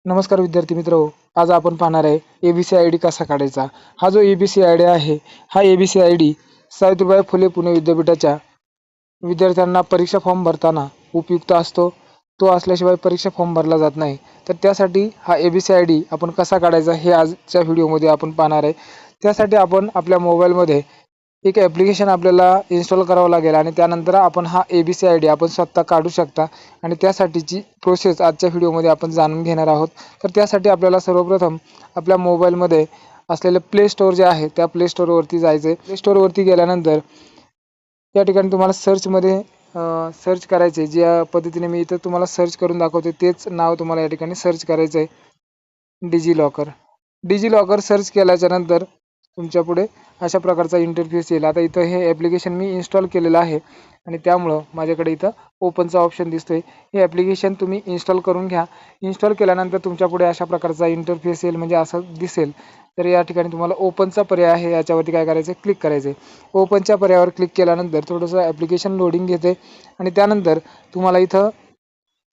नमस्कार विद्यार्थी मित्र आज आपण पाहणार आहे एबीसी आय डी कसा काढायचा। हा जो एबीसी आय डी आहे हा ABC I D Savitribai Phule Pune विद्यापीठाच्या विद्यार्थ्यांना परीक्षा फॉर्म भरताना उपयुक्त असतो। तो असल्याशिवाय परीक्षा फॉर्म भरला जात नाही। तर त्यासाठी हा एबीसी आय डी आपण कसा काढायचा हे आजच्या व्हिडिओमध्ये आपण पाहणार आहे। त्यासाठी आपण आपल्या मोबाईलमध्ये एक ॲप्लिकेशन आपल्याला इन्स्टॉल करावं लागेल आणि त्यानंतर आपण हा एबीसी आय डी आपण स्वतः काढू शकता आणि त्यासाठीची प्रोसेस आजच्या व्हिडिओमध्ये आपण जाणून घेणार आहोत। तर त्यासाठी आपल्याला सर्वप्रथम आपल्या मोबाईलमध्ये असलेले प्ले स्टोअर जे आहे त्या प्ले स्टोअरवरती जायचे। प्ले स्टोअरवरती गेल्यानंतर या ठिकाणी तुम्हाला सर्चमध्ये सर्च करायचे। ज्या पद्धतीने मी इथं तुम्हाला सर्च करून दाखवते तेच नाव तुम्हाला या ठिकाणी सर्च करायचं आहे, डिजिलॉकर। डिजिलॉकर सर्च केल्याच्या नंतर तुमच्या पुढे अशा प्रकारचा इंटरफेस येईल। आता इथं हे ॲप्लिकेशन मी इन्स्टॉल केलेलं आहे आणि त्यामुळं माझ्याकडे इथं ओपनचा ऑप्शन दिसतोय। हे ॲप्लिकेशन तुम्ही इन्स्टॉल करून घ्या। इन्स्टॉल केल्यानंतर तुमच्या पुढे अशा प्रकारचा इंटरफेस येईल, म्हणजे असं दिसेल। तर या ठिकाणी तुम्हाला ओपनचा पर्याय आहे, याच्यावरती काय करायचं आहे, क्लिक करायचं आहे। ओपनच्या पर्यायावर क्लिक केल्यानंतर थोडंसं ॲप्लिकेशन लोडिंग घेते आणि त्यानंतर तुम्हाला इथं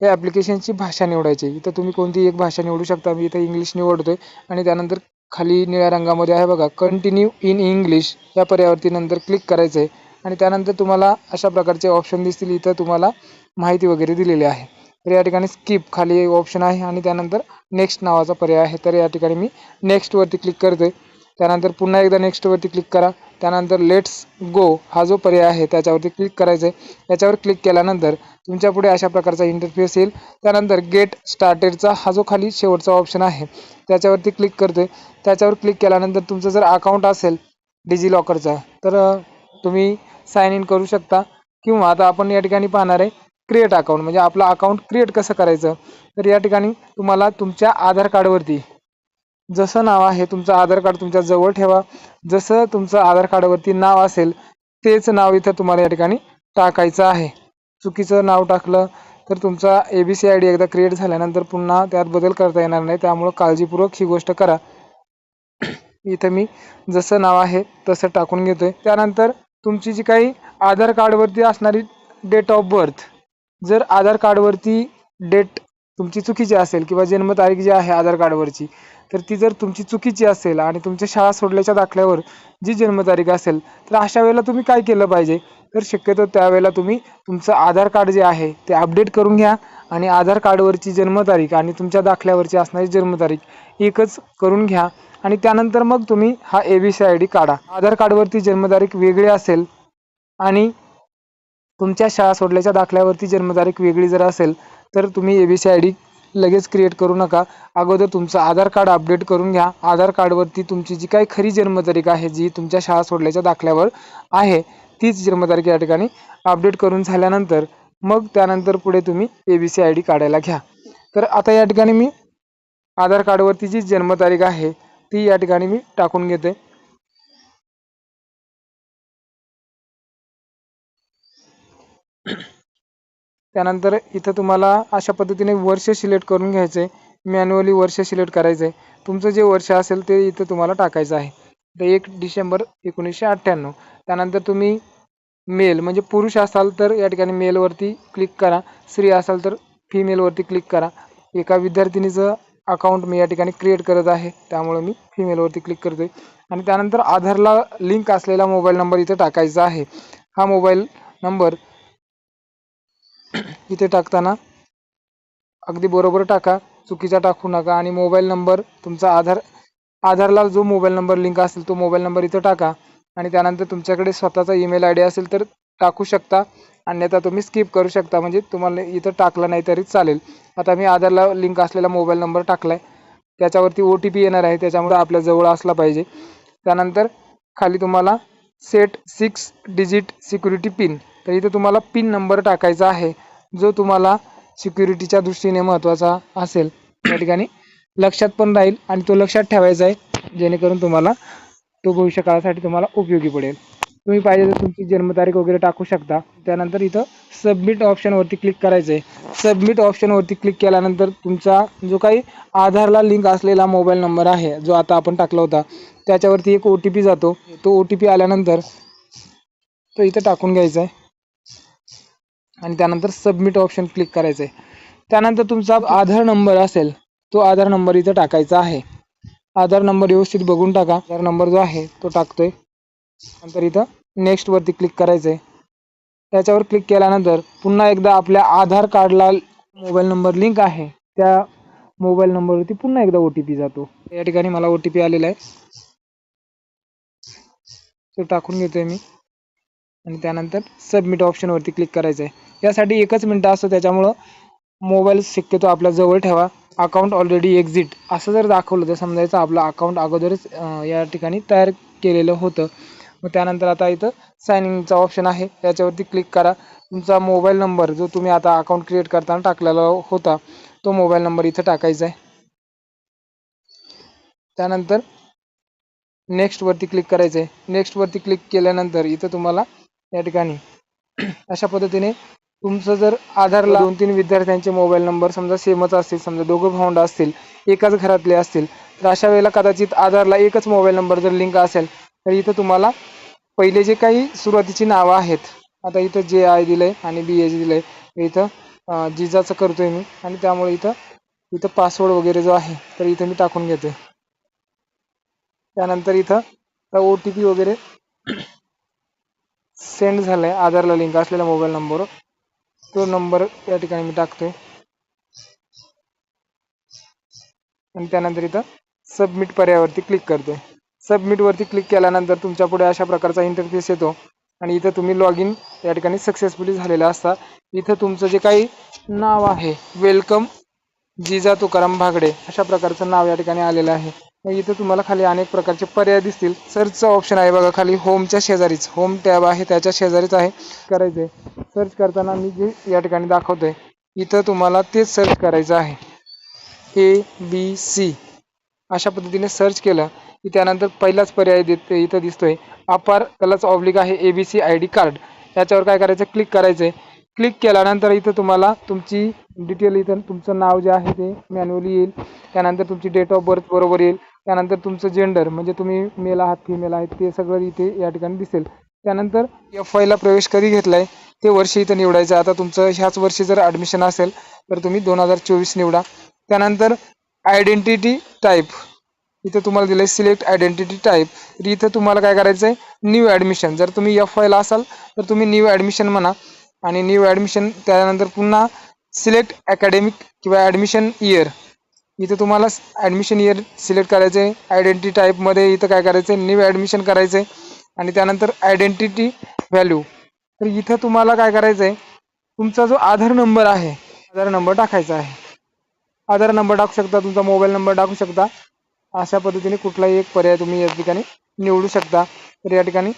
या ॲप्लिकेशनची भाषा निवडायची। इथं तुम्ही कोणती एक भाषा निवडू शकता। मी इथं इंग्लिश निवडतोय आणि त्यानंतर खाली निळ्या रंगामध्ये आहे बघा कंटिन्यू इन इंग्लिश या पर्यायावरती नंतर क्लिक करायचं आहे आणि त्यानंतर तुम्हाला अशा प्रकारचे ऑप्शन दिसतील। इथं तुम्हाला माहिती वगैरे दिलेली आहे। तर या ठिकाणी स्किप खाली एक ऑप्शन आहे आणि त्यानंतर नेक्स्ट नावाचा पर्याय आहे। तर या ठिकाणी मी नेक्स्टवरती क्लिक करतोय। त्यानंतर पुन्हा एकदा नेक्स्टवरती क्लिक करा। त्यानंतर लेट्स गो हा जो पर्याय आहे त्याच्यावरती क्लिक करायचं आहे। याच्यावर क्लिक केल्यानंतर तुमच्या पुढे अशा प्रकारचा इंटरफेस येईल। त्यानंतर गेट स्टार्टेडचा हा जो खाली शेवटचा ऑप्शन आहे त्याच्यावरती क्लिक करतोय। त्याच्यावर क्लिक केल्यानंतर तुमचं जर अकाउंट असेल डिजिलॉकरचा तर तुम्ही साइन इन करू शकता, किंवा आता आपण या ठिकाणी पाहणार आहे क्रिएट अकाउंट, म्हणजे आपलं अकाउंट क्रिएट कसं करायचं। तर या ठिकाणी तुम्हाला तुमच्या आधार कार्डवरती जसं नाव आहे तुमचं आधार कार्ड तुमच्या जवळ ठेवा। जसं तुमचं आधार कार्डवरती नाव असेल तेच नाव इथं तुम्हाला या ठिकाणी टाकायचं आहे। चुकीचं नाव टाकलं तर तुमचा एबीसी आय डी एकदा क्रिएट झाल्यानंतर पुन्हा त्यात बदल करता येणार नाही, त्यामुळे काळजीपूर्वक ही गोष्ट करा। इथं मी जसं नाव आहे तसं टाकून घेतोय। त्यानंतर तुमची जी काही आधार कार्डवरती असणारी डेट ऑफ बर्थ, जर आधार कार्डवरती डेट तुमची चुकीची असेल किंवा जन्मतारीख जी आहे आधार कार्डवरची तर ती जर तुमची चुकीची असेल आणि तुमच्या शाळा सोडल्याच्या दाखल्यावर जी जन्मतारीख असेल तर अशा वेळेला तुम्ही काय केलं पाहिजे, तर शक्यतो त्यावेळेला तुम्ही तुमचं आधार कार्ड जे आहे ते अपडेट करून घ्या आणि आधार कार्डवरची जन्मतारीख आणि तुमच्या दाखल्यावरची असणारी जन्मतारीख एकच करून घ्या आणि त्यानंतर मग तुम्ही हा एबीसी आय डी काढा। आधार कार्डवरती जन्मतारीख वेगळी असेल आणि तुमच्या शाळा सोडल्याच्या दाखल्यावरती जन्मतारीख वेगळी जर असेल तर तुम्ही एबीसी आय डी लगेच क्रिएट करू नका। अगोदर तुमचं आधार कार्ड अपडेट करून घ्या। आधार कार्डवरती तुमची जी काही खरी जन्मतारीख आहे जी तुमच्या शाळा सोडल्याच्या दाखल्यावर आहे तीच जन्मतारीख या ठिकाणी अपडेट करून झाल्यानंतर मग त्यानंतर पुढे तुम्ही एबीसी आय डी काढायला घ्या। तर आता या ठिकाणी मी आधार कार्डवरती जी जन्मतारीख आहे ती या ठिकाणी मी टाकून घेते। त्यानंतर इथं तुम्हाला अशा पद्धतीने वर्ष सिलेक्ट करून घ्यायचं आहे, मॅन्युअली वर्ष सिलेक्ट करायचं आहे। तुमचं जे वर्ष असेल ते इथं तुम्हाला टाकायचं आहे, तर 1 डिसेंबर 1998। त्यानंतर तुम्ही मेल म्हणजे पुरुष असाल तर या ठिकाणी मेलवरती क्लिक करा, स्त्री असाल तर फिमेलवरती क्लिक करा। एका विद्यार्थिनीचं अकाउंट मी या ठिकाणी क्रिएट करत आहे त्यामुळे मी फिमेलवरती क्लिक करतोय आणि त्यानंतर आधारला लिंक असलेला मोबाईल नंबर इथे टाकायचा आहे। हा मोबाईल नंबर इथे टाकताना अगदी बरोबर टाका, चुकीचा टाकू नका आणि मोबाईल नंबर तुमचा आधारला जो मोबाईल नंबर लिंक असेल तो मोबाईल नंबर इथं टाका आणि त्यानंतर तुमच्याकडे स्वतःचा ईमेल आय डी असेल तर टाकू शकता, अन्यथा तुम्ही स्किप करू शकता, म्हणजे तुम्हाला इथं टाकलं नाही तरी चालेल। आता मी आधारला लिंक असलेला मोबाईल नंबर टाकलाय, त्याच्यावरती OTP येणार आहे, त्याच्यामुळे आपल्या जवळ असला पाहिजे। त्यानंतर खाली तुम्हाला सेट 6 डिजिट सिक्युरिटी पिन, तर इथे तुम्हाला पिन नंबर टाकायचा आहे जो तुम्हाला सिक्युरिटीच्या दृष्टीने महत्त्वाचा असेल। या ठिकाणी लक्षात पण राहील आणि तो लक्षात ठेवायचा आहे जेणेकरून तुम्हाला तो भविष्यकाळासाठी तुम्हाला उपयोगी पडेल। तुम्ही पाहिजे तर तुमची जन्मतारीख वगैरे टाकू शकता। त्यानंतर इथं सबमिट ऑप्शनवरती क्लिक करायचं आहे। सबमिट ऑप्शनवरती क्लिक केल्यानंतर तुमचा जो काही आधारला लिंक असलेला मोबाईल नंबर आहे जो आता आपण टाकला होता त्याच्यावरती एक OTP जातो। तो OTP आल्यानंतर तो इथं टाकून घ्यायचा आहे आणि त्यानंतर सबमिट ऑप्शन क्लिक करायचं आहे। त्यानंतर तुमचा आधार नंबर असेल तो आधार नंबर इथं टाकायचा आहे. आधार नंबर व्यवस्थित बघून टाका. आधार नंबर जो आहे तो टाकतोय. नंतर इथं नेक्स्ट वरती क्लिक करायचंय. त्याच्यावर क्लिक केल्यानंतर पुन्हा एकदा आपल्या आधार कार्डला मोबाईल नंबर लिंक आहे त्या मोबाईल नंबरवरती पुन्हा एकदा OTP जातो. या ठिकाणी मला OTP आलेला आहे, तो टाकून घेतोय मी आणि त्यानंतर सबमिट ऑप्शनवरती क्लिक करायचं आहे. यासाठी 1च मिनिट असतो, त्याच्यामुळं मोबाईल शक्यतो आपल्या जवळ ठेवा. अकाउंट ऑलरेडी एक्झिट असं जर दाखवलं तर समजायचं आपलं अकाउंट अगोदरच या ठिकाणी तयार केलेलं होतं. मग त्यानंतर आता इथं साइन इनचा ऑप्शन आहे, याच्यावरती क्लिक करा. तुमचा मोबाईल नंबर जो तुम्ही आता अकाउंट क्रिएट करताना टाकलेला होता तो मोबाईल नंबर इथं टाकायचा आहे. त्यानंतर नेक्स्ट वरती क्लिक करायचं आहे. नेक्स्ट वरती क्लिक केल्यानंतर इथं तुम्हाला या ठिकाणी अशा पद्धतीने तुमचं जर आधारला 2-3 विद्यार्थ्यांचे मोबाईल नंबर समजा सेमच असतील, समजा दोघं भावंड असतील, एकाच घरातले असतील, तर अशा वेळेला कदाचित आधारला एकच मोबाईल नंबर जर लिंक असेल तर इथं तुम्हाला पहिले जे काही सुरुवातीची नावं आहेत, आता इथं JI दिलंय आणि BH दिलंय, इथं जिजाचं करतोय मी आणि त्यामुळे इथं पासवर्ड वगैरे जो आहे तर इथं मी टाकून घेतोय. त्यानंतर इथं OTP वगैरे सेंड झालाय आधारला लिंक असलेल्या मोबाईल नंबरवर, तो नंबर या ठिकाणी मी टाकतोय आणि त्यानंतर इथं सबमिट पर्यायावरती क्लिक करतोय. सबमिट वरती क्लिक केल्यानंतर तुमच्या पुढे अशा प्रकारचा इंटरफेस येतो आणि इथं तुम्ही लॉग इन या ठिकाणी सक्सेसफुली झालेला असता. इथं तुमचं जे काही नाव आहे, वेलकम जिजा तुकाराम भागडे अशा प्रकारचं नाव या ठिकाणी आलेलं आहे. मग इथं तुम्हाला खाली अनेक प्रकारचे पर्याय दिसतील. सर्चचा ऑप्शन आहे बघा खाली, होमच्या शेजारीच होम टॅब आहे त्याच्या शेजारीच आहे, करायचंय. सर्च करताना मी जे या ठिकाणी दाखवतोय इथं तुम्हाला तेच सर्च करायचं आहे, ABC अशा पद्धतीने सर्च केलं की त्यानंतर पहिलाच पर्याय इथं दिसतोय अपार कलच ऑब्लिक आहे ABC ID कार्ड. याच्यावर काय करायचं, क्लिक करायचंय. क्लिक केल्यानंतर इथं तुम्हाला तुमची डिटेल, इथं तुमचं नाव जे आहे ते मॅन्युअली येईल. त्यानंतर तुमची डेट ऑफ बर्थ बरोबर येईल. त्यानंतर तुमचं जेंडर म्हणजे तुम्ही मेल आहात फिमेल आहेत ते सगळं इथे या ठिकाणी दिसेल. त्यानंतर FY ला प्रवेश कधी घेतलाय ते वर्ष इथं निवडायचं. आता तुमचं ह्याच वर्षी जर ॲडमिशन असेल तर तुम्ही 2024 निवडा. त्यानंतर आयडेंटिटी टाईप इथं तुम्हाला दिलंय सिलेक्ट आयडेंटिटी टाईप, तर इथं तुम्हाला काय करायचं आहे, न्यू ॲडमिशन. जर तुम्ही FY ला असाल तर तुम्ही न्यू ॲडमिशन म्हणा आणि न्यू ॲडमिशन. त्यानंतर पुन्हा सिलेक्ट अकॅडमिक किंवा ॲडमिशन इयर, इथं तुम्हाला ॲडमिशन इयर सिलेक्ट करायचं आहे. आयडेंटिटी टाईपमध्ये इथं काय करायचं आहे, न्यू ॲडमिशन करायचं आहे. आणि त्यानंतर आयडेंटिटी व्हॅल्यू, तर इथं तुम्हाला काय करायचं आहे, तुमचा जो आधार नंबर आहे आधार नंबर टाकायचा आहे. आधार नंबर टाकू शकता, तुमचा मोबाईल नंबर टाकू शकता. अशा पद्धतीने कुठलाही एक पर्याय तुम्ही या ठिकाणी निवडू शकता. तर या ठिकाणी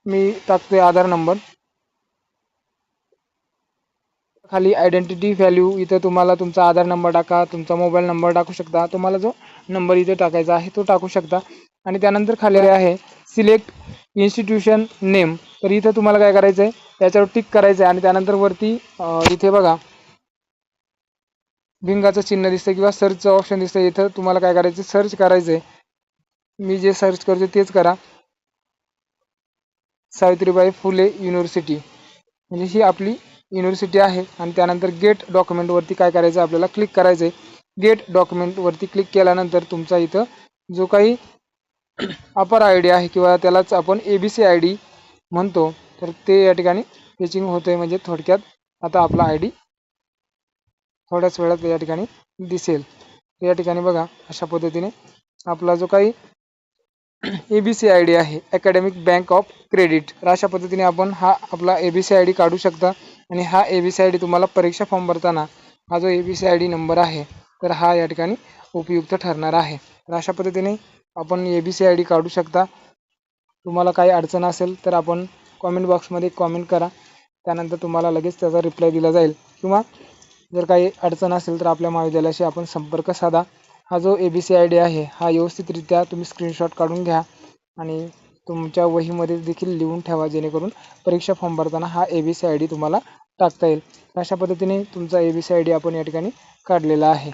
मी टाकतोय आधार नंबर. खाली आयडेंटिटी व्हॅल्यू इथं तुम्हाला तुमचा आधार नंबर टाका, तुमचा मोबाईल नंबर टाकू शकता, तुम्हाला जो नंबर इथे टाकायचा आहे तो टाकू शकता. आणि त्यानंतर खाली आहे सिलेक्ट इन्स्टिट्यूशन नेम, तर इथं तुम्हाला काय करायचं आहे, याच्यावर टिक करायचं आहे. आणि त्यानंतर वरती इथे बघा भिंगाचं चिन्ह दिसतं किंवा सर्चचं ऑप्शन दिसतं, इथं तुम्हाला काय करायचं, सर्च करायचं आहे. मी जे सर्च करतो तेच करा, सावित्रीबाई फुले युनिव्हर्सिटी, म्हणजे ही आपली युनिव्हर्सिटी आहे. आणि त्यानंतर गेट डॉक्युमेंटवरती काय करायचं, आपल्याला क्लिक करायचं आहे. गेट डॉक्युमेंटवरती क्लिक केल्यानंतर तुमचा इथं जो काही अपर ID आहे किंवा त्यालाच आपण ABC ID म्हणतो, तर ते या ठिकाणी फेचिंग होतंय. म्हणजे थोडक्यात आता आपला ID थोड्याच वेळात या ठिकाणी दिसेल. या ठिकाणी बघा अशा पद्धतीने आपला जो काही ABC ID आहे, अकॅडमिक बँक ऑफ क्रेडिट, तर अशा पद्धतीने आपण हा आपला ABC ID काढू शकता. आणि हा ABC ID तुम्हाला परीक्षा फॉर्म भरताना हा जो ABC ID नंबर आहे तर हा या ठिकाणी उपयुक्त ठरणार आहे. तर अशा पद्धतीने आपण ABC ID काढू शकता. तुम्हाला काही अडचण असेल तर आपण कॉमेंट बॉक्समध्ये कॉमेंट करा, त्यानंतर तुम्हाला लगेच त्याचा रिप्लाय दिला जाईल. किंवा जर काही अडचण असेल तर आपल्या महाविद्यालयाशी आपण संपर्क साधा. हा जो ABC ID आहे हा व्यवस्थितरित्या तुम्ही स्क्रीनशॉट काढून घ्या आणि तुमच्या वहीमध्ये देखील लिहून ठेवा, जेणेकरून परीक्षा फॉर्म भरताना हा ABC ID तुम्हाला टाकता येईल. अशा पद्धतीने तुमचा ABC ID आपण या ठिकाणी काढलेला आहे.